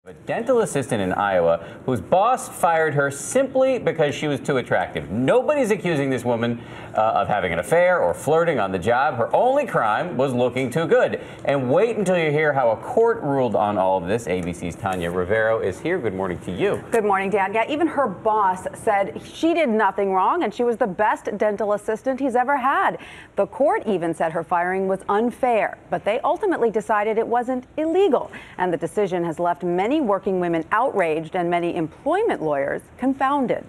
A dental assistant in Iowa whose boss fired her simply because she was too attractive. Nobody's accusing this woman of having an affair or flirting on the job. Her only crime was looking too good. And wait until you hear how a court ruled on all of this. ABC's Tanya Rivero is here. Good morning to you. Good morning, Dan. Yeah, even her boss said she did nothing wrong and she was the best dental assistant he's ever had. The court even said her firing was unfair, but they ultimately decided it wasn't illegal. And the decision has left many working women outraged and many employment lawyers confounded.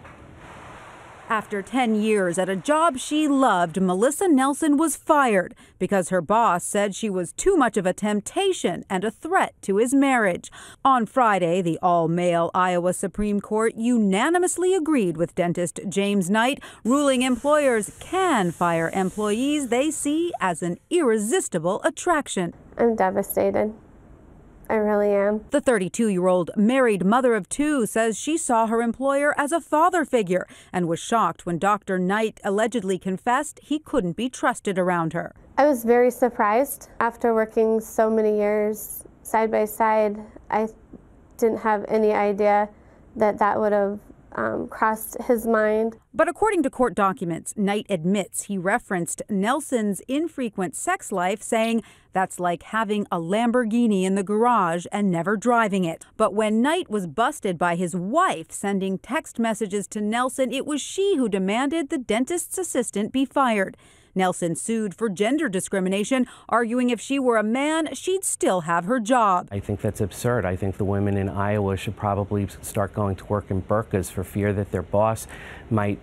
After 10 years at a job she loved, Melissa Nelson was fired because her boss said she was too much of a temptation and a threat to his marriage. On Friday, the all-male Iowa Supreme Court unanimously agreed with dentist James Knight, ruling employers can fire employees they see as an irresistible attraction. I'm devastated. I really am. The 32-year-old married mother of two says she saw her employer as a father figure and was shocked when Dr. Knight allegedly confessed he couldn't be trusted around her. I was very surprised. After working so many years side by side, I didn't have any idea that that would have crossed his mind. But according to court documents, Knight admits he referenced Nelson's infrequent sex life, saying that's like having a Lamborghini in the garage and never driving it. But when Knight was busted by his wife sending text messages to Nelson, it was she who demanded the dentist's assistant be fired. Nelson sued for gender discrimination, arguing if she were a man, she'd still have her job. I think that's absurd. I think the women in Iowa should probably start going to work in burqas for fear that their boss might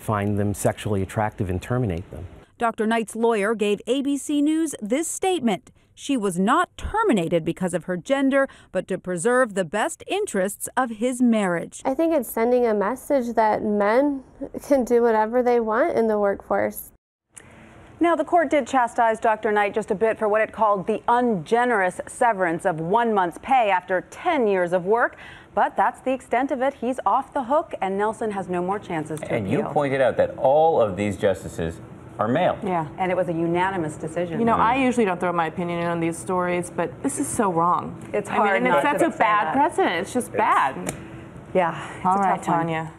find them sexually attractive and terminate them. Dr. Knight's lawyer gave ABC News this statement. She was not terminated because of her gender, but to preserve the best interests of his marriage. I think it's sending a message that men can do whatever they want in the workforce. Now, the court did chastise Dr. Knight just a bit for what it called the ungenerous severance of 1 month's pay after 10 years of work. But that's the extent of it. He's off the hook, and Nelson has no more chances to appeal. And you pointed out that all of these justices are male. Yeah, and it was a unanimous decision. You know, I usually don't throw my opinion in on these stories, but this is so wrong. It's hard. And it sets a bad precedent. It's just bad. Yeah. All right, Tanya.